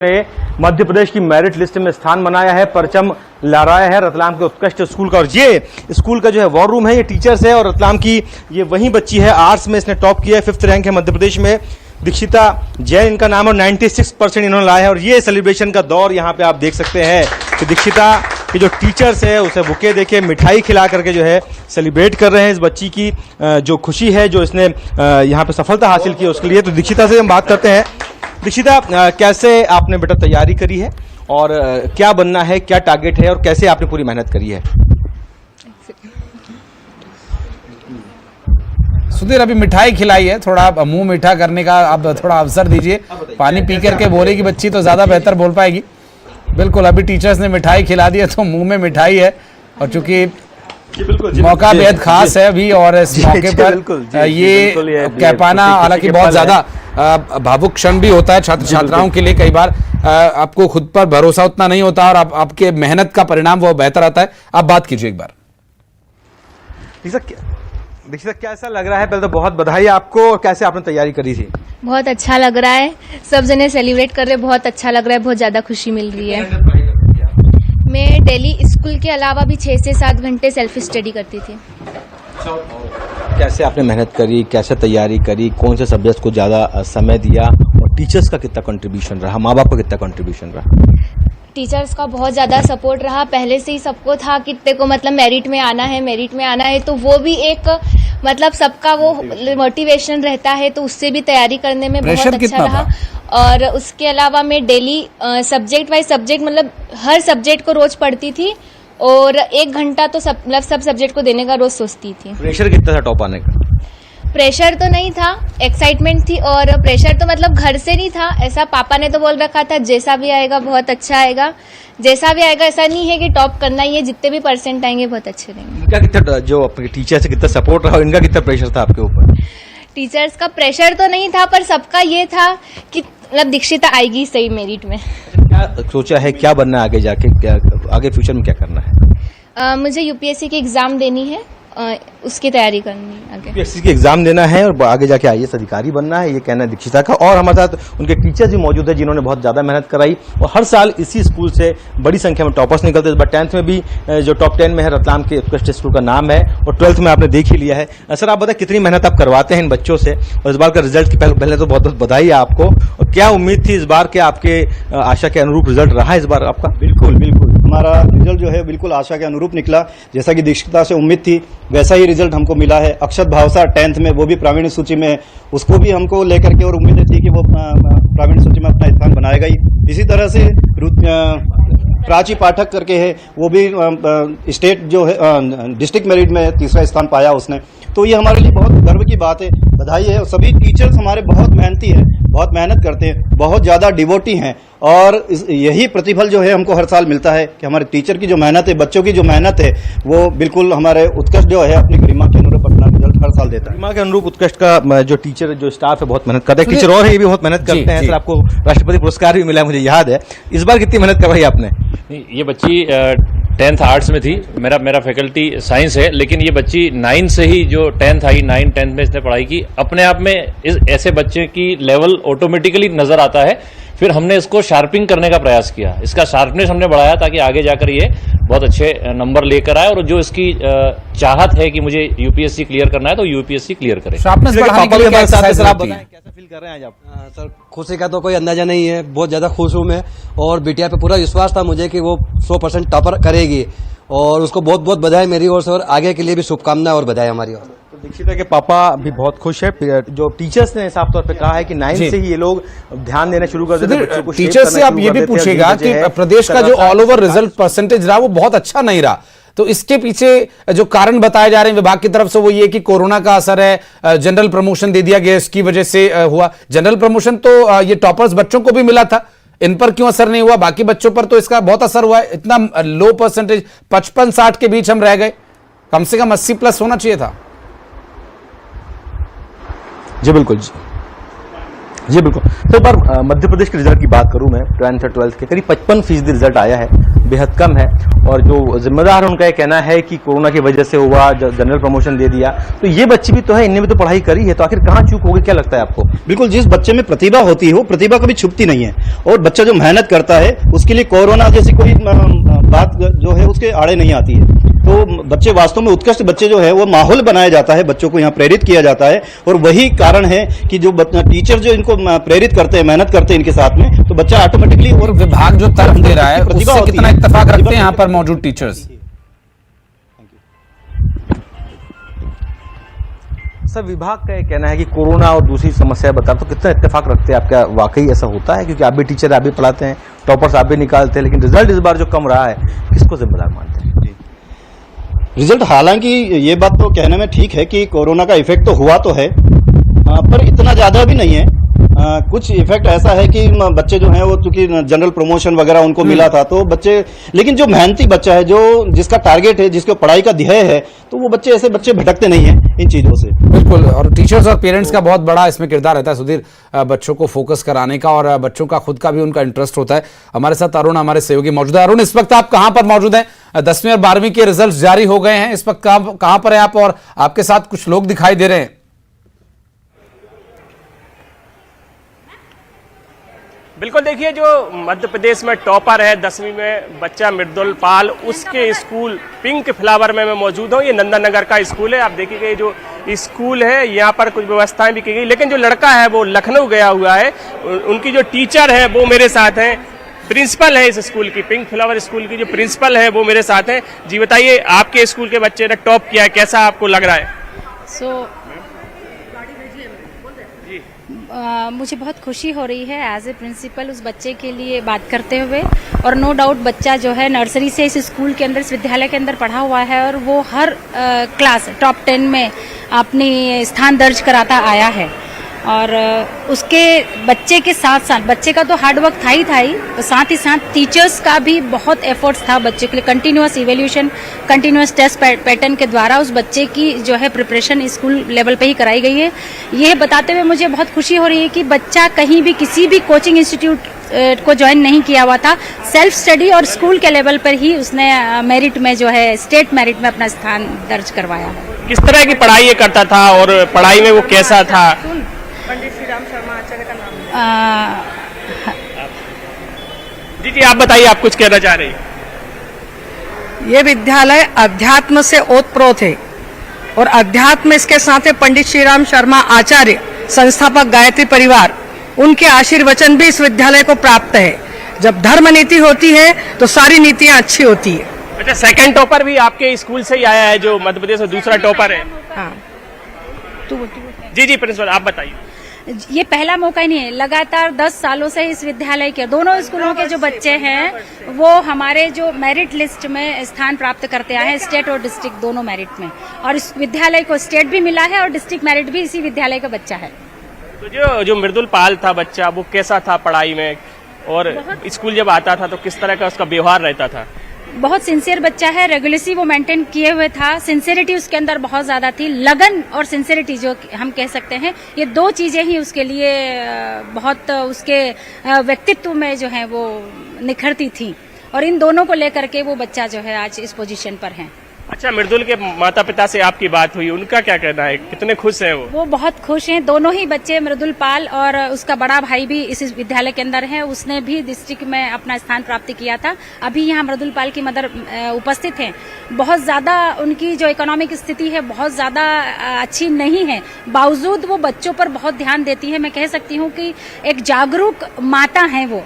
ने मध्य प्रदेश की merit list में स्थान बनाया है, परचम लहराया है रतलाम के उत्कृष्ट स्कूल का। और ये स्कूल का जो है वॉर रूम है, ये टीचर्स है और रतलाम की ये वही बच्ची है, आर्ट्स में इसने टॉप किया है, 5th रैंक है मध्य प्रदेश में। दीक्षिता जैन इनका नाम है, 96% इन्होंने लाया है। और ये सेलिब्रेशन का दौर यहाँ पे आप देख सकते हैं कि दीक्षिता के जो टीचर्स है उसे बुके देके मिठाई खिला करके जो है सेलिब्रेट कर रहे हैं इस बच्ची की जो खुशी है, जो इसने यहाँ पे सफलता हासिल की उसके लिए। तो दीक्षिता से हम बात करते हैं। दीक्षिता, कैसे आपने बेटा तैयारी करी है और क्या बनना है, क्या टारगेट है और कैसे आपने पूरी मेहनत करी है? सुधीर, अभी मिठाई खिलाई है, थोड़ा मुंह मीठा करने का आप थोड़ा अवसर दीजिए। पानी पी करके बोलेगी बच्ची तो ज्यादा बेहतर बोल पाएगी। बिल्कुल, अभी टीचर्स ने मिठाई खिला दी है तो मुंह में मिठाई है। और चूंकि मौका बेहद खास है अभी और इस मौके पर ये कह पाना हालांकि बहुत ज्यादा भावुक क्षण भी होता है छात्र छात्राओं के लिए। कई बार आपको खुद पर भरोसा उतना नहीं होता और आपके मेहनत का परिणाम वो बेहतर आता है। आप बात कीजिए एक बार। दीक्षिता, कैसा लग रहा है? पहले तो बहुत बधाई आपको। कैसे आपने तैयारी करी थी? बहुत अच्छा लग रहा है, सब जने सेलिब्रेट कर रहे हैं, बहुत अच्छा लग रहा है, बहुत ज्यादा खुशी मिल रही है। मैं डेली स्कूल के अलावा भी 6 से 7 घंटे सेल्फ स्टडी करती थी। कैसे आपने मेहनत करी, कैसे तैयारी करी, कौन से सब्जेक्ट को ज्यादा समय दिया और टीचर्स का कितना कंट्रीब्यूशन रहा, माँ बाप का कितना कंट्रीब्यूशन रहा? टीचर्स का बहुत ज्यादा सपोर्ट रहा। पहले से ही सबको था कि तेरे को मतलब मेरिट में आना है, तो वो भी एक मतलब सबका वो मोटिवेशन रहता है, तो उससे भी तैयारी करने में बहुत अच्छा रहा। और उसके अलावा मैं डेली सब्जेक्ट वाइज सब्जेक्ट मतलब हर सब्जेक्ट को रोज पढ़ती थी और 1 घंटा तो सब सब्जेक्ट को देने का रोज सोचती थी। प्रेशर कितना था टॉप आने का? प्रेशर तो नहीं था, एक्साइटमेंट थी। और प्रेशर तो मतलब घर से नहीं था, ऐसा पापा ने तो बोल रखा था जैसा भी आएगा बहुत अच्छा आएगा, जैसा भी आएगा। ऐसा नहीं है कि टॉप करना ही है, जितने भी परसेंट आएंगे बहुत अच्छे रहेंगे। इनका कितना, जो आपके टीचर से कितना सपोर्ट रहा, इनका कितना प्रेशर था आपके ऊपर? टीचर्स का प्रेशर तो नहीं था, पर सबका ये था कि मतलब दीक्षिता आएगी सही मेरिट में। क्या सोचा है, क्या बनना है आगे जाके, क्या आगे फ्यूचर में क्या करना है? मुझे यूपीएससी की एग्जाम देनी है, उसकी तैयारी करनी है आगे। यूपीएससी की एग्जाम देना है और आगे जाके आईएएस अधिकारी बनना है, ये कहना है दीक्षिता का। और हमारे साथ उनके टीचर्स भी मौजूद है जिन्होंने बहुत ज्यादा मेहनत कराई और हर साल इसी स्कूल से बड़ी संख्या में टॉपर्स निकलते हैं। इस बार 10th में भी जो टॉप 10 में है रतलाम के उत्कृष्ट स्कूल का नाम है और 12th में आपने देख ही लिया है। सर, आप बताएं कितनी मेहनत आप करवाते हैं इन बच्चों से और इस बार का रिजल्ट की पहले तो बहुत बहुत बधाई है आपको। और क्या उम्मीद थी इस बार के आपके आशा के अनुरूप रिजल्ट रहा इस बार आपका? बिल्कुल, हमारा रिजल्ट जो है बिल्कुल आशा के अनुरूप निकला। जैसा कि दीक्षिता से उम्मीद थी वैसा ही रिजल्ट हमको मिला है। अक्षत भावसा 10th में, वो भी प्रावीण्य सूची में, उसको भी हमको लेकर के और उम्मीदें थी कि वो प्रावीण्य सूची में अपना स्थान बनाएगा ही। इसी तरह से प्राची पाठक करके है, वो भी स्टेट जो है डिस्ट्रिक्ट मेरिट में 3रा स्थान पाया उसने। तो ये हमारे लिए बहुत गर्व की बात है, बधाई है। और सभी टीचर्स हमारे बहुत मेहनती हैं, बहुत मेहनत करते हैं, बहुत ज्यादा डिवोटी हैं और यही प्रतिफल जो है हमको हर साल मिलता है कि हमारे टीचर की जो मेहनत है, बच्चों की जो मेहनत है, वो बिल्कुल हमारे उत्कृष्ट जो है अपनी गरिमा के अनुरूप अपना रिजल्ट हर साल देता है। गरिमा के अनुरूप उत्कृष्ट का जो टीचर, जो स्टाफ है बहुत मेहनत करता है। टीचर और है ये भी बहुत मेहनत करते हैं। सर, आपको राष्ट्रपति पुरस्कार भी मिला, मुझे याद है। इस बार कितनी मेहनत करवाई आपने? ये बच्ची 10th आर्ट्स में थी, मेरा फैकल्टी साइंस है, लेकिन ये बच्ची 9 से ही जो 10th आई, 9-10 में इसने पढ़ाई की। अपने आप में ऐसे बच्चे की लेवल ऑटोमेटिकली नजर आता है। फिर हमने इसको शार्पिंग करने का प्रयास किया, इसका शार्पनेस हमने बढ़ाया ताकि आगे जाकर ये बहुत अच्छे नंबर लेकर आए। और जो इसकी चाहत है कि मुझे यूपीएससी क्लियर करना है तो यूपीएससी क्लियर करे। शार्पनेस बढ़ाने के लिए कैसा फील कर रहे हैं आज आप? सर, खुशी का तो कोई अंदाजा नहीं है, बहुत ज्यादा खुश हूँ मैं। और बिटिया पे पूरा विश्वास था मुझे कि वो 100% टॉपर करेगी और उसको बहुत बहुत बधाई मेरी ओर से और आगे के लिए भी शुभकामनाएं और बधाई हमारी ओर से। तो दीक्षिता के पापा भी बहुत खुश है। जो टीचर्स ने साफ तौर पे कहा है कि 9 से ही ये लोग ध्यान देना शुरू कर देते हैं। टीचर्स से आप ये भी पूछेगा कि प्रदेश का जो ऑल ओवर रिजल्ट परसेंटेज रहा वो बहुत अच्छा नहीं रहा, तो इसके पीछे जो कारण बताए जा रहे हैं विभाग की तरफ से वो ये कि कोरोना का असर है, जनरल प्रमोशन दे दिया गया, इसकी वजह से हुआ। जनरल प्रमोशन तो ये टॉपर्स बच्चों को भी मिला था, इन पर क्यों असर नहीं हुआ? बाकी बच्चों पर तो इसका बहुत असर हुआ है। इतना लो परसेंटेज 55-60 के बीच हम रह गए, कम से कम 80+ होना चाहिए था। जी बिल्कुल, जी बिल्कुल। तो एक बार मध्य प्रदेश के रिजल्ट की बात करूं मैं, 10th और 12th के करीब 55% रिजल्ट आया है। बेहद कम है। और जो जिम्मेदार उनका ये कहना है कि कोरोना की वजह से हुआ, जनरल प्रमोशन दे दिया, तो ये बच्ची भी तो है, इनने भी तो पढ़ाई करी है, तो आखिर कहाँ चूक होगी, क्या लगता है आपको? बिल्कुल, जिस बच्चे में प्रतिभा होती है वो प्रतिभा कभी छुपती नहीं है, और बच्चा जो मेहनत करता है उसके लिए कोरोना जैसी कोई बात जो है उसके आड़े नहीं आती है। तो बच्चे वास्तव में उत्कृष्ट बच्चे जो है वो माहौल बनाया जाता है, बच्चों को यहाँ प्रेरित किया जाता है, और वही कारण है कि जो टीचर जो इनको प्रेरित करते हैं, मेहनत करते हैं इनके साथ में, तो बच्चा ऑटोमेटिकली। और विभाग जो तर्क दे रहा है उससे कितना इत्तेफाक रखते हैं यहाँ पर मौजूद टीचर्स? सर, विभाग का ये कहना है कि कोरोना और दूसरी समस्या बता, तो कितना इत्तेफाक रखते हैं? आपका वाकई ऐसा होता है? क्योंकि आप भी टीचर, आप भी पढ़ाते हैं, टॉपर्स आप भी निकालते हैं, लेकिन रिजल्ट इस बार जो कम रहा है, किसको जिम्मेदार मानते हैं? रिजल्ट, हालांकि ये बात तो कहने में ठीक है कि कोरोना का इफेक्ट तो हुआ तो है, पर इतना ज्यादा भी नहीं है। कुछ इफेक्ट ऐसा है कि बच्चे जो हैं वो चूंकि जनरल प्रमोशन वगैरह उनको मिला था, तो बच्चे, लेकिन जो मेहनती बच्चा है, जो जिसका टारगेट है, जिसको पढ़ाई का ध्येय है, तो वो बच्चे, ऐसे बच्चे भटकते नहीं हैं इन चीजों से। बिल्कुल, और टीचर्स और पेरेंट्स का बहुत बड़ा इसमें किरदार रहता है सुधीर, बच्चों को फोकस कराने का, और बच्चों का खुद का भी उनका इंटरेस्ट होता है। हमारे साथ अरुण, हमारे सहयोगी मौजूद है। अरुण, इस वक्त आप कहां पर मौजूद हैं? 10वीं और 12वीं के रिजल्ट जारी हो गए हैं, इस वक्त कहां पर है आप, और आपके साथ कुछ लोग दिखाई दे रहे हैं? बिल्कुल, देखिए, जो मध्य प्रदेश में टॉपर है 10वीं में बच्चा मृदुल पाल, उसके स्कूल पिंक फ्लावर में मैं मौजूद हूँ। ये नंदन नगर का स्कूल है। आप देखिए जो स्कूल है, यहाँ पर कुछ व्यवस्थाएं भी की गई, लेकिन जो लड़का है वो लखनऊ गया हुआ है। उनकी जो टीचर है वो मेरे साथ हैं, प्रिंसिपल है इस स्कूल की, पिंक फ्लावर स्कूल की जो प्रिंसिपल है वो मेरे साथ हैं। जी बताइए, आपके स्कूल के बच्चे ने टॉप किया है, कैसा आपको लग रहा है? मुझे बहुत खुशी हो रही है एज ए प्रिंसिपल उस बच्चे के लिए बात करते हुए, और नो डाउट बच्चा जो है नर्सरी से इस स्कूल के अंदर, इस विद्यालय के अंदर पढ़ा हुआ है, और वो हर क्लास टॉप 10 में अपनी स्थान दर्ज कराता आया है। और उसके बच्चे के साथ साथ, बच्चे का तो हार्डवर्क था ही, तो साथ ही साथ टीचर्स का भी बहुत एफर्ट्स था बच्चे के लिए। Continuous evaluation, continuous test pattern के द्वारा उस बच्चे की जो है प्रिपरेशन स्कूल लेवल पे ही कराई गई है। ये बताते हुए मुझे बहुत खुशी हो रही है कि बच्चा कहीं भी किसी भी कोचिंग इंस्टीट्यूट को ज्वाइन नहीं किया हुआ था, सेल्फ स्टडी और स्कूल के लेवल पर ही उसने मेरिट में जो है स्टेट मेरिट में अपना स्थान दर्ज करवाया है। किस तरह की पढ़ाई ये करता था और पढ़ाई में वो कैसा था? पंडित श्री राम शर्मा आचार्य का नाम। जी, आप बताइए, आप कुछ कहना चाह रही हैं? ये विद्यालय अध्यात्म से ओतप्रोत है, और अध्यात्म इसके साथ है पंडित श्री राम शर्मा आचार्य, संस्थापक गायत्री परिवार, उनके आशीर्वचन भी इस विद्यालय को प्राप्त है। जब धर्म नीति होती है तो सारी नीतियां अच्छी होती है। अच्छा, सेकंड टॉपर भी आपके स्कूल से ही आया है, जो मध्य प्रदेश में दूसरा टॉपर है? हाँ, जी, प्रिंसिपल आप बताइए। ये पहला मौका ही नहीं है, लगातार 10 सालों से इस विद्यालय के दोनों स्कूलों के जो बच्चे हैं वो हमारे जो मेरिट लिस्ट में स्थान प्राप्त करते आए हैं, स्टेट और डिस्ट्रिक्ट दोनों मेरिट में, और इस विद्यालय को स्टेट भी मिला है और डिस्ट्रिक्ट मेरिट भी इसी विद्यालय का बच्चा है। तो जो मृदुल पाल था बच्चा, वो कैसा था पढ़ाई में, और स्कूल जब आता था तो किस तरह का उसका व्यवहार रहता था? बहुत सिंसियर बच्चा है, रेगुलेसी वो मेंटेन किए हुए था, सिंसियरिटी उसके अंदर बहुत ज्यादा थी, लगन और सिंसियरिटी जो हम कह सकते हैं, ये दो चीजें ही उसके लिए बहुत उसके व्यक्तित्व में जो है वो निखरती थी, और इन दोनों को लेकर के वो बच्चा जो है आज इस पोजीशन पर है। अच्छा, मृदुल के माता पिता से आपकी बात हुई, उनका क्या कहना है, कितने खुश हैं वो? वो बहुत खुश हैं, दोनों ही बच्चे, मृदुल पाल और उसका बड़ा भाई भी इस विद्यालय के अंदर है, उसने भी डिस्ट्रिक्ट में अपना स्थान प्राप्त किया था। अभी यहाँ मृदुल पाल की मदर उपस्थित हैं। बहुत ज्यादा उनकी जो इकोनॉमिक स्थिति है बहुत ज्यादा अच्छी नहीं है, बावजूद वो बच्चों पर बहुत ध्यान देती है। मैं कह सकती हूँ कि एक जागरूक माता है वो,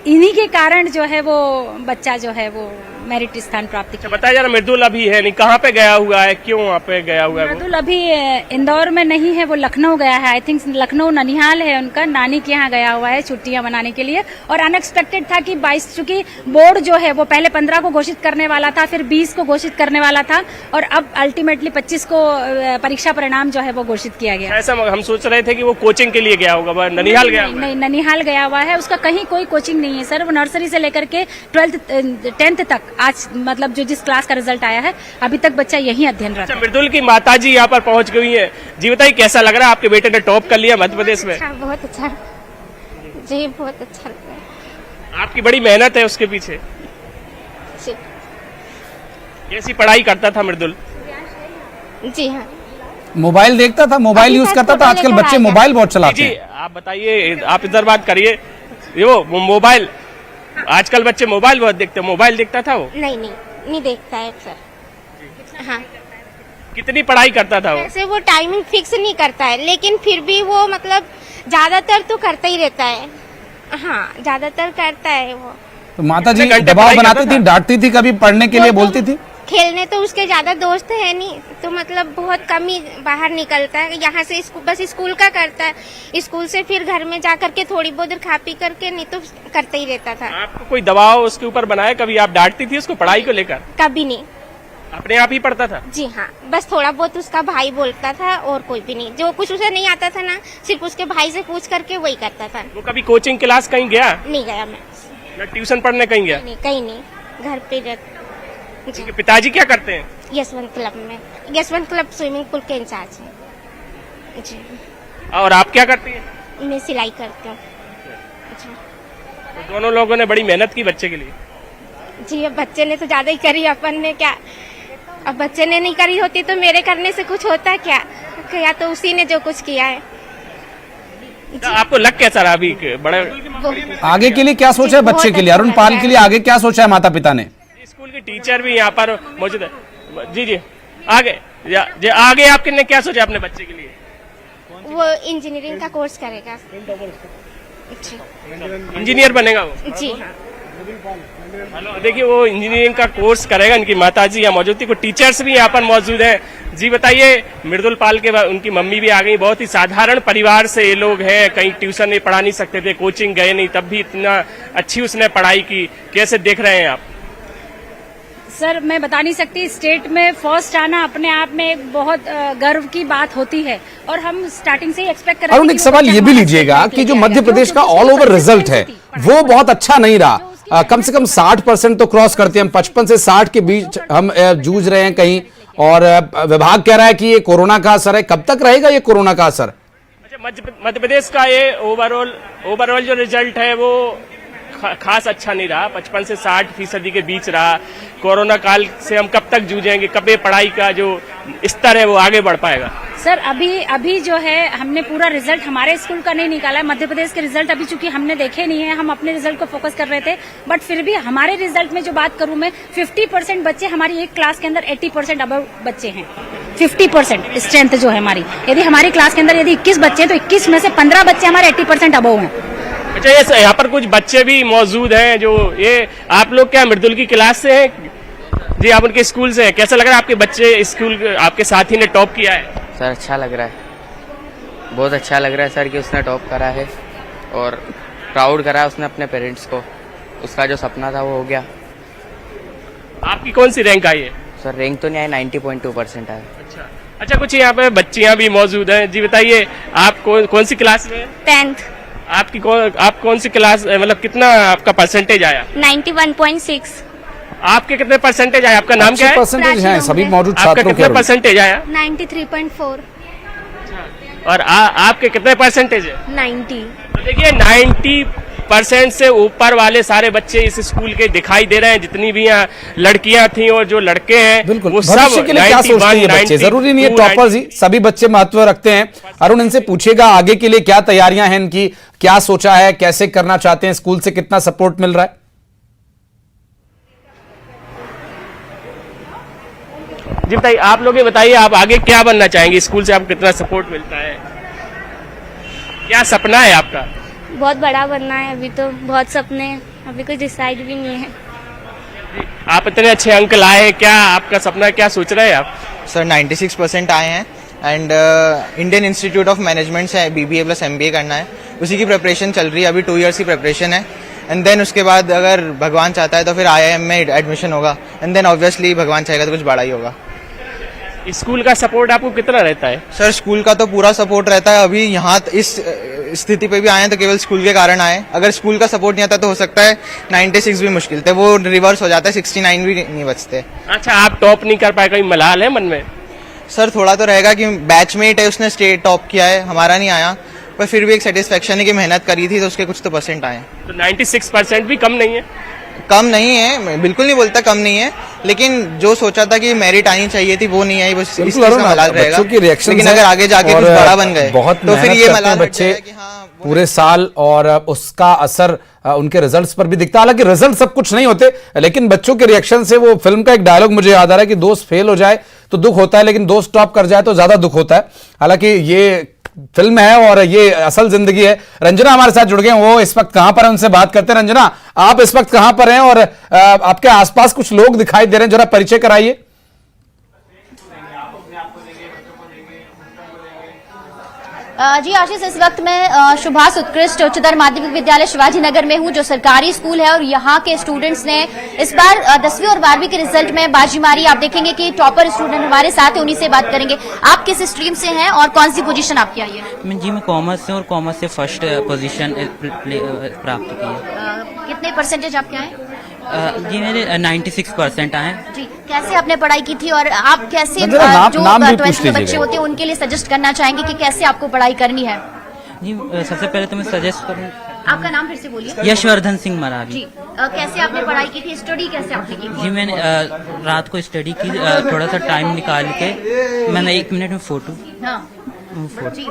इन्हीं के कारण जो है वो बच्चा जो है वो मेरिट स्थान प्राप्त किया। बताया जरा, मृदुल अभी है नहीं, कहाँ पे गया हुआ है, क्यों वहाँ पे गया हुआ है? मृदुल अभी इंदौर में नहीं है, वो लखनऊ गया है। आई थिंक लखनऊ ननिहाल है उनका, नानी के यहाँ गया हुआ है छुट्टियां मनाने के लिए। और अनएक्सपेक्टेड था कि 22, चूंकि बोर्ड जो है वो पहले 15 को घोषित करने वाला था, फिर 20 को घोषित करने वाला था, और अब अल्टीमेटली 25 को परीक्षा परिणाम जो है वो घोषित किया गया। ऐसा हम सोच रहे थे कि वो कोचिंग के लिए गया होगा, ननिहाल गया? नहीं, ननिहाल गया हुआ है, उसका कहीं कोई कोचिंग नहीं है सर। वो नर्सरी से लेकर के 10th तक, आज मतलब जो जिस क्लास का रिजल्ट आया है अभी तक बच्चा यही अध्ययन रहा है। मृदुल की माताजी यहाँ पर पहुंच गई है। जी बताइए, कैसा लग रहा है, आपके बेटे ने टॉप कर लिया मध्य प्रदेश में? बहुत अच्छा जी, बहुत अच्छा लग रहा है। आपकी बड़ी मेहनत है उसके पीछे। जी कैसी पढ़ाई करता था मृदुल? जी हाँ। मोबाइल देखता था, मोबाइल अभी यूज शायद करता था, फोटो आजकल लेकर बच्चे आएगा। मोबाइल बहुत चलाते जी हैं। आप बताइए, आप इधर बात करिए। वो मोबाइल, आजकल बच्चे मोबाइल बहुत देखते हैं, मोबाइल देखता था वो? नहीं देखता है सर। हाँ, कितनी पढ़ाई करता था वो? वैसे वो टाइमिंग फिक्स नहीं करता है, लेकिन फिर भी वो मतलब ज्यादातर तो करता ही रहता है। हाँ, ज्यादातर करता है वो। तो माता जी कितने घंटे दबाव पढ़ाई बनाती करता थी, था? डांटती थी, कभी पढ़ने के लिए वो तो बोलती थी? खेलने तो उसके ज्यादा दोस्त है नहीं, तो मतलब बहुत कम ही बाहर निकलता है। यहाँ से बस स्कूल का करता है, स्कूल से फिर घर में जा करके थोड़ी बहुत देर खा पी करके, नहीं तो करता ही रहता था। आपको कोई दबाव उसके ऊपर बनाया कभी? आप डांटती थी उसको पढ़ाई को लेकर? कभी नहीं। अपने आप ही पढ़ता था? जी हाँ, बस थोड़ा बहुत उसका भाई बोलता था और कोई भी नहीं। जो कुछ उसे नहीं आता था ना, सिर्फ उसके भाई से पूछ करके वही करता था। वो कभी कोचिंग क्लास कहीं गया? नहीं गया मैं। या ट्यूशन पढ़ने कहीं गया? नहीं, कहीं नहीं, घर पे रहता। जी, उनके पिताजी क्या करते हैं? यशवंत क्लब में, यशवंत क्लब स्विमिंग पूल के इंचार्ज हैं। जी, और आप क्या करती हैं? मैं सिलाई करती हूँ। जी, तो दोनों लोगों ने बड़ी मेहनत की बच्चे के लिए। जी, अब बच्चे ने तो ज्यादा ही करी, अपन ने क्या। अब बच्चे ने नहीं करी होती तो मेरे करने से कुछ होता क्या? या तो उसी ने जो कुछ किया है। तो आपको लग कैसा रहा अभी बड़े? आगे के लिए क्या सोचा है बहुत बच्चे के लिए? अच्छा अरुण लग पाल रहा के लिए आगे क्या सोचा है माता पिता ने? स्कूल के टीचर भी यहाँ पर मौजूद है। जी आगे आगे आपने क्या सोचा अपने बच्चे के लिए? वो इंजीनियरिंग का कोर्स करेगा। जी, इंजीनियर बनेगा वो? जी हाँ। हेलो, देखिए वो इंजीनियरिंग का कोर्स करेगा। इनकी माताजी यहाँ मौजूद थी, कुछ टीचर्स भी यहाँ पर मौजूद हैं। जी बताइए, मृदुल पाल के उनकी मम्मी भी आ गई। बहुत ही साधारण परिवार से ये लोग हैं, कहीं ट्यूशन नहीं पढ़ा नहीं सकते थे, कोचिंग गए नहीं, तब भी इतना अच्छी उसने पढ़ाई की। कैसे देख रहे हैं आप? सर मैं बता नहीं सकती, स्टेट में फर्स्ट आना अपने आप में एक बहुत गर्व की बात होती है और हम स्टार्टिंग से ही एक्सपेक्ट कर रहे थे। अरुण एक सवाल ये भी लीजिएगा कि जो मध्य प्रदेश का ऑल ओवर रिजल्ट है वो बहुत अच्छा नहीं रहा। कम से कम 60% तो क्रॉस करते हैं हम, 55 से 60 के बीच हम जूझ रहे हैं कहीं, और विभाग कह रहा है कि ये कोरोना का असर है। कब तक रहेगा ये कोरोना का असर? अच्छा, मध्य प्रदेश का ये ओवरऑल जो रिजल्ट है वो खास अच्छा नहीं रहा। 55 से 60% के बीच रहा। कोरोना काल से हम कब तक जूझेंगे? कब ये पढ़ाई का जो स्तर है वो आगे बढ़ पाएगा? सर अभी जो है हमने पूरा रिजल्ट हमारे स्कूल का नहीं निकाला है। मध्य प्रदेश के रिजल्ट अभी चूंकि हमने देखे नहीं है, हम अपने रिजल्ट को फोकस कर रहे थे। बट फिर भी हमारे रिजल्ट में जो बात करूं मैं, 50% बच्चे हमारी एक क्लास के अंदर 80% अबव बच्चे हैं। 50% स्ट्रेंथ जो है हमारी, यदि हमारी क्लास के अंदर यदि 21 बच्चे हैं तो 21 में से 15 बच्चे हमारे 80% अबव हैं। अच्छा, ये यहाँ पर कुछ बच्चे भी मौजूद हैं जो ये आप लोग क्या मृदुल की क्लास से हैं? जी, आप उनके स्कूल से हैं। कैसा लग रहा है आपके बच्चे स्कूल आपके साथी ने टॉप किया है? सर अच्छा लग रहा है, बहुत अच्छा लग रहा है सर कि उसने टॉप करा है और प्राउड करा है उसने अपने पेरेंट्स को। उसका जो सपना था वो हो गया। आपकी कौन सी रैंक आई है? सर रैंक तो नहीं आई, 90.2% आया। अच्छा, कुछ यहाँ पे बच्चियां भी मौजूद हैं। जी बताइए, आप कौन सी क्लास में? 10th। आप कौन सी क्लास, मतलब कितना आपका परसेंटेज आया? 91.6। आपके कितने परसेंटेज आए? आपका नाम क्या है? परसेंटेज है सभी मौजूद आपका छात्रों कितना के। परसेंटेज आया? 93.4। और आपके कितने परसेंटेज है? 90। तो देखिए 90% से ऊपर वाले सारे बच्चे इस स्कूल के दिखाई दे रहे हैं। जितनी भी यहाँ लड़कियां थी और जो लड़के हैं, बिल्कुल वो भविष्य सब के लिए क्या सोचते हैं ये बच्चे? 92, जरूरी नहीं है टॉपर्स ही, सभी बच्चे महत्व रखते हैं। अरुण इनसे पूछेगा आगे के लिए क्या तैयारियां हैं इनकी, क्या सोचा है, कैसे करना चाहते हैं, स्कूल से कितना सपोर्ट मिल रहा है? जी बताइए, आप लोग ये बताइए, आप आगे क्या बनना चाहेंगे? स्कूल से आपको कितना सपोर्ट मिलता है? क्या सपना है आपका? बहुत बड़ा बनना है। अभी तो बहुत सपने हैं, अभी कुछ डिसाइड भी नहीं है। आप इतने अच्छे अंक लाए, क्या आपका सपना, क्या सोच रहे हैं आप? सर 96% आए हैं and Indian institute of management से BBA प्लस MBA करना है। उसी की प्रिपरेशन चल रही है, अभी 2 years की प्रिपरेशन है। एंड देन उसके बाद अगर भगवान चाहता है तो फिर IIM में एडमिशन होगा। एंड देन ऑब्वियसली भगवान चाहेगा तो कुछ बड़ा ही होगा। स्कूल का सपोर्ट आपको कितना रहता है? सर स्कूल का तो पूरा सपोर्ट रहता है। अभी यहाँ इस स्थिति पे भी आए हैं तो केवल स्कूल के कारण आए। अगर स्कूल का सपोर्ट नहीं आता तो हो सकता है 96 भी मुश्किल थे, वो रिवर्स हो जाता है, 69 भी नहीं बचते। अच्छा, आप टॉप नहीं कर पाए, कहीं मलाल है मन में? सर थोड़ा तो रहेगा कि बैचमेट है, उसने स्टेट टॉप किया है, हमारा नहीं आया, पर फिर भी एक सेटिस्फेक्शन है कि मेहनत करी थी तो उसके कुछ तो परसेंट आए। तो 96% भी कम नहीं है? कम नहीं है, बिल्कुल नहीं बोलता कम नहीं है, लेकिन जो सोचा था कि मेरिट आनी चाहिए थी वो नहीं आई, बस इस चीज का मलाल रहेगा। लेकिन अगर आगे जाके कुछ बड़ा बन गए तो फिर ये मलाल बच्चे पूरे साल, और उसका असर उनके रिजल्ट्स पर भी दिखता है। हालांकि रिजल्ट सब कुछ नहीं होते, लेकिन बच्चों के रिएक्शन से, वो फिल्म का एक डायलॉग मुझे याद आ रहा है कि दोस्त फेल हो जाए तो दुख होता है, लेकिन दोस्त टॉप कर जाए तो ज्यादा दुख होता है। हालांकि ये फिल्म है और ये असल जिंदगी है। रंजना हमारे साथ जुड़ गए हैं, वो इस वक्त कहां पर है, उनसे बात करते हैं। रंजना, आप इस वक्त कहां पर हैं और आपके आसपास कुछ लोग दिखाई दे रहे हैं, जरा परिचय कराइए। जी आशीष, इस वक्त मैं सुभाष उत्कृष्ट उच्चतर माध्यमिक विद्यालय शिवाजी नगर में हूं, जो सरकारी स्कूल है, और यहाँ के स्टूडेंट्स ने इस बार 10वीं और 12वीं के रिजल्ट में बाजी मारी। आप देखेंगे कि टॉपर स्टूडेंट हमारे साथ है, उन्हीं से बात करेंगे। आप किस स्ट्रीम से हैं और कौन सी पोजीशन आपकी आई है? जी मैं कॉमर्स से, और कॉमर्स से फर्स्ट पोजीशन प्राप्त की है। कितने परसेंटेज आपके आए? जी मेरे 96% आए। जी, कैसे आपने पढ़ाई की थी और आप कैसे जो 12th के बच्चे होते हैं उनके लिए सजेस्ट करना चाहेंगे कि कैसे आपको पढ़ाई करनी है? जी सबसे पहले तो मैं सजेस्ट करूँ, आपका नाम फिर से बोलिए। यशवर्धन सिंह मरावी। जी, कैसे आपने पढ़ाई की थी, स्टडी कैसे आपने की थी? जी मैंने रात को स्टडी की, थोड़ा सा टाइम निकाल के मैंने 1 मिनट में फोटो। हाँ जी,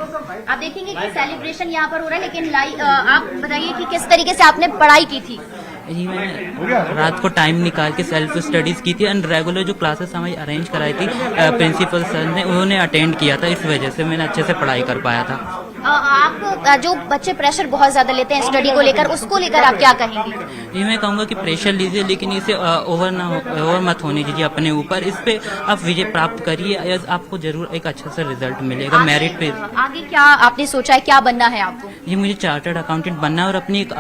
आप देखेंगे कि सेलिब्रेशन यहाँ पर हो रहा है, लेकिन आप बताइए कि किस तरीके से आपने पढ़ाई की थी? जी मैंने रात को टाइम निकाल के सेल्फ स्टडीज की थी, एंड रेगुलर जो क्लासेस हमारी अरेंज कराई थी प्रिंसिपल सर ने, उन्होंने अटेंड किया था, इस वजह से मैंने अच्छे से पढ़ाई कर पाया था। आप जो बच्चे प्रेशर बहुत ज्यादा लेते हैं स्टडी को लेकर, उसको लेकर आप क्या कहेंगे? जी मैं कहूँगा कि प्रेशर लीजिए, लेकिन इसे ओवर मत होने दीजिए अपने ऊपर। इस पे आप विजय प्राप्त करिए, आपको जरूर एक अच्छा सा रिजल्ट मिलेगा मेरिट पे। आगे क्या आपने सोचा है, क्या बनना है आपको? जी मुझे चार्टर्ड अकाउंटेंट बनना है और अपनी एक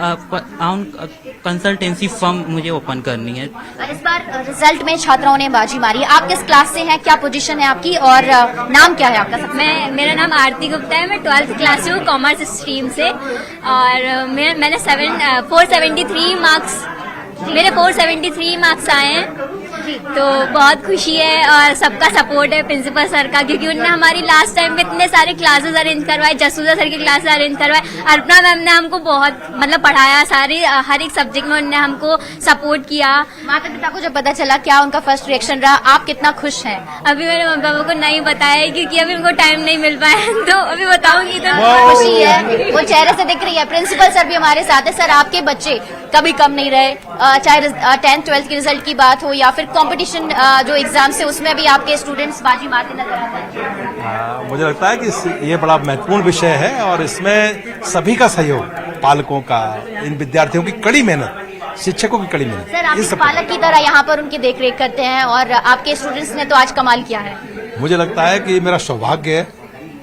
कंसल्टेंसी फर्म मुझे ओपन करनी है। इस बार रिजल्ट में छात्राओं ने बाजी मारी। आप किस क्लास से हैं, क्या पोजीशन है आपकी और नाम क्या है आपका? मेरा नाम आरती गुप्ता है, मैं 12th क्लास से हूँ, कॉमर्स स्ट्रीम से, और मैंने 473 मार्क्स, मेरे 473 मार्क्स आए हैं, तो बहुत खुशी है और सबका सपोर्ट है प्रिंसिपल सर का, क्योंकि उन्होंने हमारी लास्ट टाइम में इतने सारे क्लासेस अरेंज करवाए, जसूदा सर की क्लासेस अरेंज करवाए, अर्पणा मैम ने हमको बहुत मतलब पढ़ाया, सारी हर एक सब्जेक्ट में उन्होंने हमको सपोर्ट किया। माता पिता को जब पता चला, क्या उनका फर्स्ट रिएक्शन रहा, आप कितना खुश हैं? अभी मेरे मम्मी पापा को नहीं बताया, क्योंकि अभी उनको टाइम नहीं मिल पाया, तो अभी बताऊंगी तो खुशी है, वो चेहरे से दिख रही है। प्रिंसिपल सर भी हमारे साथ है। सर, आपके बच्चे कभी कम नहीं रहे, चाहे 10th 12th के रिजल्ट की बात हो या फिर कंपटीशन जो एग्जाम्स है उसमें भी आपके स्टूडेंट्स बाजी मारते नजर आते हैं। मुझे लगता है कि ये बड़ा महत्वपूर्ण विषय है और इसमें सभी का सहयोग, पालकों का, इन विद्यार्थियों की कड़ी मेहनत, शिक्षकों की कड़ी मेहनत। सर, आप पालक की तरह यहाँ पर उनकी देखरेख करते हैं और आपके स्टूडेंट्स ने तो आज कमाल किया है। मुझे लगता है कि मेरा सौभाग्य है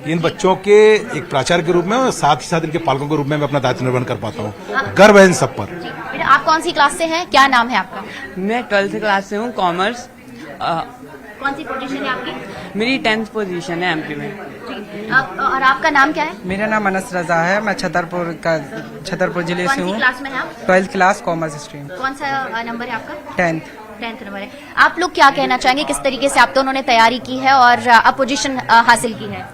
कि इन बच्चों के एक प्राचार्य के रूप में और साथ ही साथ इनके पालकों के रूप में मैं अपना दायित्व निर्वहन कर पाता हूँ। गर्व है इन सब पर। बेटा, आप कौन सी क्लास से हैं, क्या नाम है आपका? मैं 12th क्लास से हूँ, कॉमर्स। कौन सी पोजीशन है आपकी? मेरी 10th पोजीशन है एमपी में। और आपका नाम क्या है? मेरा नाम अनस रजा है, मैं छतरपुर जिले से हूँ। कौन सी क्लास में हैं आप? 12th class, commerce stream. कौन सा नंबर है आपका? 10th नंबर है। आप लोग क्या कहना चाहेंगे, किस तरीके से आप दोनों ने तैयारी की है और अब पोजीशन हासिल की है?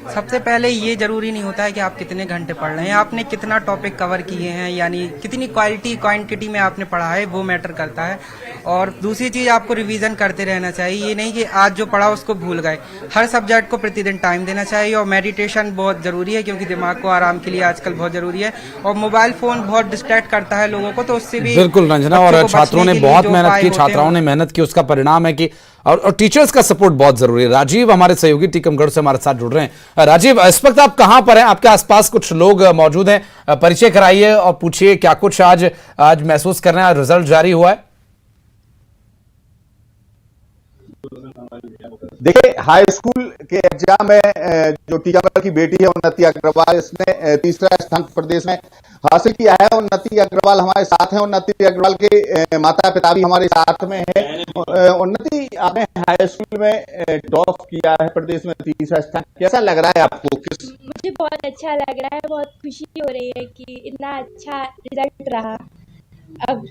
सबसे पहले ये जरूरी नहीं होता है कि आप कितने घंटे पढ़ रहे हैं, आपने कितना टॉपिक कवर किए हैं, यानी कितनी क्वांटिटी में आपने पढ़ा है, वो मैटर करता है। और दूसरी चीज, आपको रिवीजन करते रहना चाहिए। ये नहीं कि आज जो पढ़ा उसको भूल गए। हर सब्जेक्ट को प्रतिदिन टाइम देना चाहिए और मेडिटेशन बहुत जरूरी है, क्योंकि दिमाग को आराम के लिए आजकल बहुत जरूरी है। और मोबाइल फोन बहुत डिस्ट्रैक्ट करता है लोगों को, तो उससे भी बिल्कुल रंजना, और छात्रों ने बहुत मेहनत की, छात्राओं ने मेहनत की, उसका परिणाम है कि और टीचर्स का सपोर्ट बहुत जरूरी है। राजीव हमारे सहयोगी टीकमगढ़ से हमारे साथ जुड़ रहे हैं। राजीव, इस वक्त आप कहां पर हैं? आपके आसपास कुछ लोग मौजूद हैं, परिचय कराइए और पूछिए क्या कुछ आज महसूस कर रहे हैं। रिजल्ट जारी हुआ है। देखिए, हाई स्कूल के एग्जाम में जो टीकमगढ़ की बेटी है उन्नति अग्रवाल, इसने तीसरा स्थान प्रदेश में हासिल किया है। उन्नति अग्रवाल हमारे साथ हैं। उन्नति अग्रवाल के माता पिता भी हमारे साथ में है। उन्नति, आपने हाई स्कूल में टॉप किया है, प्रदेश में तीसरा स्थान, कैसा लग रहा है आपको? मुझे बहुत अच्छा लग रहा है, बहुत खुशी हो रही है कि इतना अच्छा रिजल्ट रहा। अब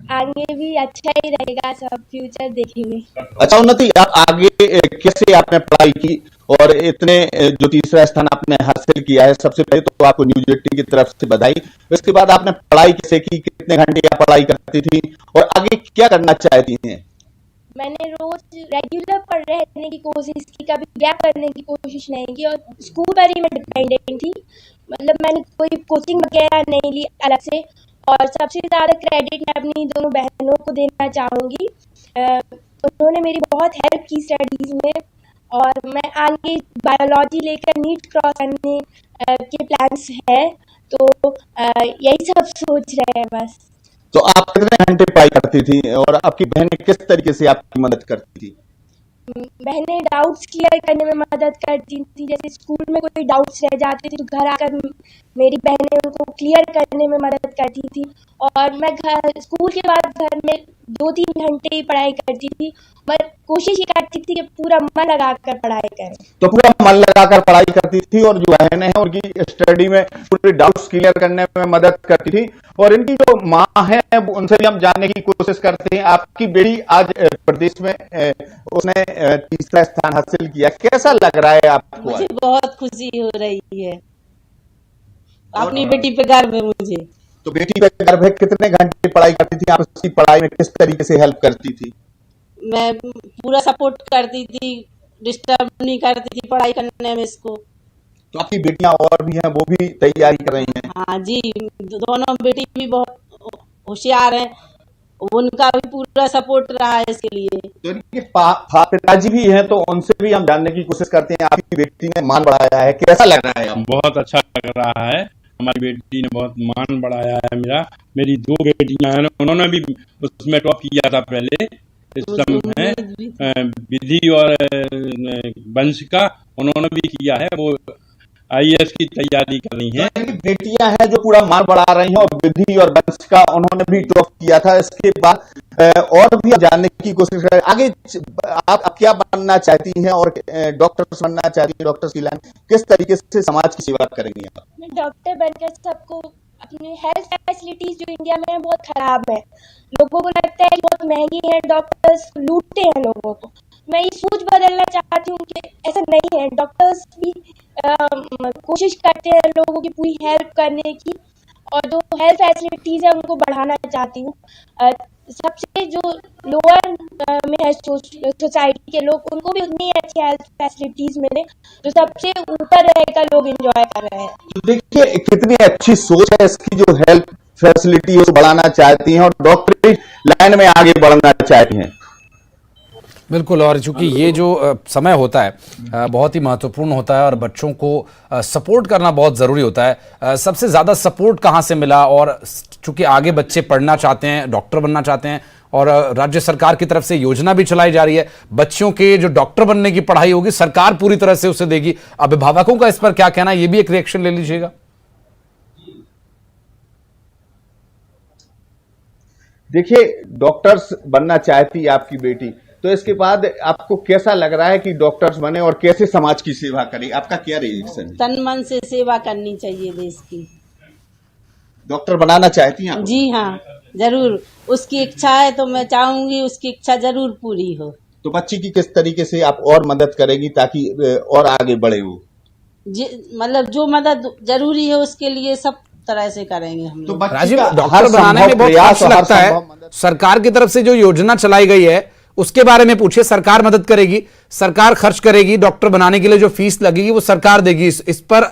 आगे भी अच्छा ही रहेगा, सब फ्यूचर देखेंगे। अच्छा उन्नति, आप आगे कैसे आपने पढ़ाई की और इतने जो तीसरा स्थान आपने हासिल किया है, सबसे पहले तो आपको न्यूज 18 की तरफ से बधाई। इसके बाद आपने पढ़ाई कैसे की, कितने घंटे आप पढ़ाई करती थी और आगे क्या करना चाहती हैं? मैंने रोज रेगुलर पढ़ रहने की कोशिश की, कभी गैप करने की कोशिश नहीं की और स्कूल पर ही मैं डिपेंडेंट थी। मतलब मैंने कोई कोचिंग वगैरह नहीं ली अलग से। और सबसे ज़्यादा क्रेडिट मैं अपनी दोनों बहनों को देना चाहूँगी। उन्होंने मेरी बहुत हेल्प की स्टडीज़ में और मैं आगे बायोलॉजी लेकर नीट क्रॉस करने के प्लान्स है। तो यही सब सोच रहे हैं बस। तो आप कितने घंटे पढ़ाई करती थी और आपकी बहनें किस तरीके से आपकी मदद करती थी? बहनें डाउट्स क्लियर करने में मदद करती थी। जैसे स्कूल में कोई डाउट्स रह जाते थे तो घर आकर मेरी बहनें उनको क्लियर करने में मदद करती थी। और मैं स्कूल के बाद घर में 2-3 घंटे ही पढ़ाई करती थी, पर कोशिश ये करती थी कि पूरा मन लगाकर पढ़ाई करें। तो पूरा मन लगाकर पढ़ाई करती थी और जो बहनें हैं उनकी स्टडी में पूरे डाउट्स क्लियर करने में मदद करती थी। और इनकी जो माँ है उनसे भी हम जानने की कोशिश करते हैं। आपकी बेटी आज प्रदेश में उसने तीसरा स्थान हासिल किया, कैसा लग रहा है आपको? मुझे बहुत खुशी हो रही है, अपनी बेटी पे गर्व है मुझे। तो बेटी पे गर्व है। कितने घंटे पढ़ाई करती थी आप? उसकी पढ़ाई में किस तरीके से हेल्प करती थी? मैं पूरा सपोर्ट करती थी, डिस्टर्ब नहीं करती थी पढ़ाई करने में इसको। तो आपकी बेटियां और भी हैं, वो भी तैयारी कर रही हैं? हाँ जी, दोनों बेटी भी बहुत होशियार हैं, उनका भी पूरा सपोर्ट रहा है इसके लिए। तो इनके पिताजी भी हैं, तो उनसे भी हम जानने की कोशिश करते हैं। आपकी बेटी ने मान बढ़ाया है, कैसा लग रहा है आपको? बहुत अच्छा लग रहा है, हमारी बेटी ने बहुत मान बढ़ाया है मेरी 2 बेटियां हैं, उन्होंने भी उसमें टॉप किया था पहले। इस समय विधि और वंशिका उन्होंने भी किया है, वो IAS की तैयारी कर रही हैं। बेटियां हैं जो पूरा मान बढ़ा रही हैं और विधि और वंशिका उन्होंने भी टॉप किया था। इसके बाद और भी जानने की कोशिश करें आगे आप क्या बनना चाहती हैं और डॉक्टर बनना चाहती हैं? डॉक्टर की लाइन किस तरीके से समाज की सेवा करेंगी आप? मैं डॉक्टर बनकर सबको अपनी हेल्थ फैसिलिटीज जो इंडिया में है बहुत खराब है, लोगों को लगता है कि बहुत महंगी है, डॉक्टर्स लूटते हैं लोगों को। मैं ये सोच बदलना चाहती हूँ कि ऐसा नहीं है, डॉक्टर्स भी कोशिश करते हैं लोगों की पूरी हेल्प करने की और जो हेल्थ फैसिलिटीज़ है उनको बढ़ाना चाहती हूँ। सबसे जो लोअर में है सोसाइटी के लोग, उनको भी उतनी अच्छी हेल्थ फैसिलिटीज़ मिले जो सबसे ऊपर रहकर लोग एंजॉय कर रहे हैं। देखिए कितनी अच्छी सोच है इसकी, जो हेल्थ फैसिलिटी है उसको बढ़ाना चाहती हैं और डॉक्टरी लाइन में आगे बढ़ना चाहती हैं। बिल्कुल, और चूंकि ये जो समय होता है बहुत ही महत्वपूर्ण होता है और बच्चों को सपोर्ट करना बहुत ज़रूरी होता है। सबसे ज़्यादा सपोर्ट कहाँ से मिला? और चूंकि आगे बच्चे पढ़ना चाहते हैं, डॉक्टर बनना चाहते हैं और राज्य सरकार की तरफ से योजना भी चलाई जा रही है, बच्चों के जो डॉक्टर बनने की पढ़ाई होगी सरकार पूरी तरह से उसे देगी। अभिभावकों का इस पर क्या कहना है, ये भी एक रिएक्शन ले लीजिएगा। देखिए डॉक्टर्स बनना चाहती है आपकी बेटी, तो इसके बाद आपको कैसा लग रहा है कि डॉक्टर्स बने और कैसे समाज की सेवा करें? आपका क्या रिएक्शन है? तन मन से सेवा करनी चाहिए देश की। डॉक्टर बनाना चाहती हैं आप? जी हाँ, जरूर। उसकी इच्छा है तो मैं चाहूंगी उसकी इच्छा जरूर पूरी हो। तो बच्ची की किस तरीके से आप और मदद करेगी ताकि और आगे बढ़े वो? मतलब जो मदद जरूरी है उसके लिए सब तरह से करेंगे हम लोग। राजीव, डॉक्टर बनाने में बहुत खर्च लगता है, सरकार की तरफ से जो योजना चलाई गई है उसके बारे में पूछिए। सरकार मदद करेगी, सरकार खर्च करेगी, डॉक्टर बनाने के लिए जो फीस लगेगी वो सरकार देगी। इस पर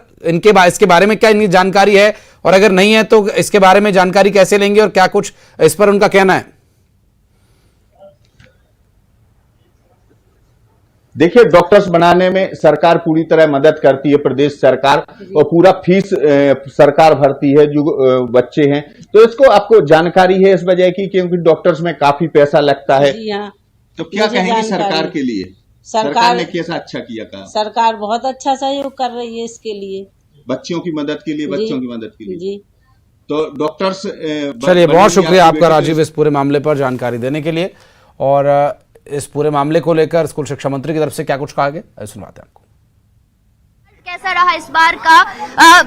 इसके बारे में क्या इनकी जानकारी है, और अगर नहीं है तो इसके बारे में जानकारी कैसे लेंगे और क्या कुछ इस पर उनका कहना है? देखिए डॉक्टर्स बनाने में सरकार पूरी तरह मदद करती है, प्रदेश सरकार, और पूरा फीस सरकार भरती है जो बच्चे हैं। तो इसको आपको जानकारी है इस वजह की क्योंकि डॉक्टर्स में काफी पैसा लगता है। जी हाँ। तो क्या कहेंगे सरकार के लिए? सरकार ने कैसा अच्छा किया कहा? सरकार बहुत अच्छा सहयोग कर रही है इसके लिए, बच्चों की मदद के लिए, बच्चों की मदद के लिए। जी। तो डॉक्टर्स चलिए, बहुत शुक्रिया आपका राजीव इस पूरे मामले पर जानकारी देने के लिए। और इस पूरे मामले को लेकर स्कूल शिक्षा मंत्री की तरफ से क्या कुछ कहा गया, सुनवाते हैं आपको। कैसा रहा इस बार का?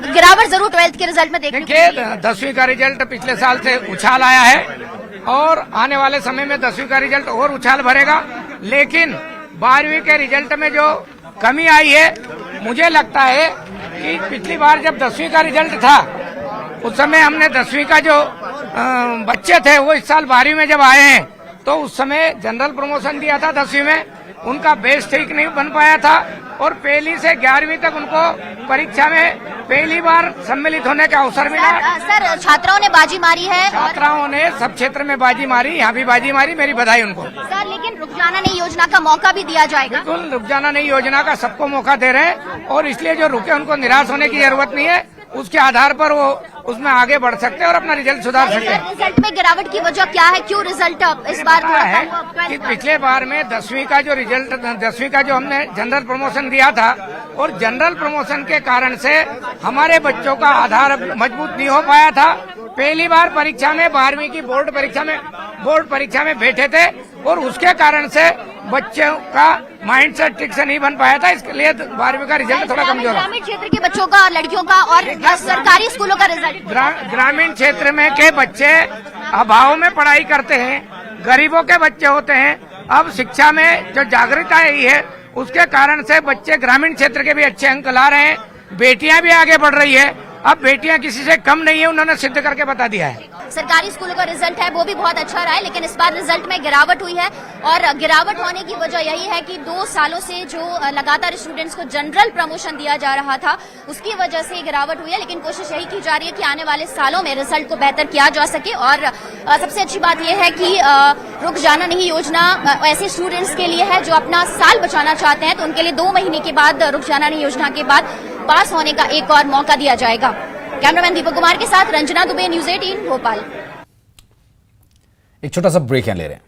गिरावट जरूर 12th के रिजल्ट में देखने को 10वीं का रिजल्ट पिछले साल से उछाल आया है और आने वाले समय में 10वीं का रिजल्ट और उछाल भरेगा। लेकिन 12वीं के रिजल्ट में जो कमी आई है, मुझे लगता है कि पिछली बार जब 10वीं का रिजल्ट था उस समय हमने 10वीं का जो बच्चे थे वो इस साल 12वीं में जब आए हैं तो उस समय जनरल प्रमोशन दिया था 10वीं में, उनका बेस ठीक नहीं बन पाया था और पहली से 11वीं तक उनको परीक्षा में पहली बार सम्मिलित होने का अवसर मिला। सर छात्राओं ने बाजी मारी है, छात्राओं ने सब क्षेत्र में बाजी मारी, यहाँ भी बाजी मारी, मेरी बधाई उनको। सर लेकिन रुक जाना नहीं योजना का मौका भी दिया जाएगा। बिल्कुल, रुक जाना नहीं योजना का सबको मौका दे रहे हैं और इसलिए जो रुके उनको निराश होने की जरूरत नहीं है, उसके आधार पर वो उसमें आगे बढ़ सकते हैं और अपना रिजल्ट सुधार सकते हैं। रिजल्ट में गिरावट की वजह क्या है, क्यों रिजल्ट इस बार थोड़ा कम है कि पिछले बार में 10वीं का जो रिजल्ट 10वीं का जो हमने जनरल प्रमोशन दिया था और जनरल प्रमोशन के कारण से हमारे बच्चों का आधार मजबूत नहीं हो पाया था। पहली बार परीक्षा में 12वीं की बोर्ड परीक्षा में बैठे थे और उसके कारण से बच्चों का माइंडसेट ठीक से नहीं बन पाया था, इसके लिए 12वीं का रिजल्ट थोड़ा कमजोर है। ग्रामीण क्षेत्र के बच्चों का और लड़कियों का और सरकारी स्कूलों का रिजल्ट, ग्रामीण क्षेत्र में के बच्चे अभाव में पढ़ाई करते हैं, गरीबों के बच्चे होते हैं। अब शिक्षा में जो जागरूकता आई है उसके कारण से बच्चे ग्रामीण क्षेत्र के भी अच्छे अंक ला रहे हैं, बेटियां भी आगे बढ़ रही है। अब बेटियां किसी से कम नहीं है, उन्होंने सिद्ध करके बता दिया है। सरकारी स्कूलों का रिजल्ट है वो भी बहुत अच्छा रहा है, लेकिन इस बार रिजल्ट में गिरावट हुई है और गिरावट होने की वजह यही है कि 2 सालों से जो लगातार स्टूडेंट्स को जनरल प्रमोशन दिया जा रहा था उसकी वजह से गिरावट हुई है। लेकिन कोशिश यही की जा रही है कि आने वाले सालों में रिजल्ट को बेहतर किया जा सके। और सबसे अच्छी बात यह है कि रुक जाना नहीं योजना ऐसे स्टूडेंट्स के लिए है जो अपना साल बचाना चाहते हैं, तो उनके लिए 2 महीने के बाद रुक जाना नहीं योजना के बाद पास होने का एक और मौका दिया जाएगा। कैमरामैन दीपक कुमार के साथ रंजना दुबे, न्यूज़ 18 भोपाल। एक छोटा सा ब्रेक यहाँ ले रहे हैं।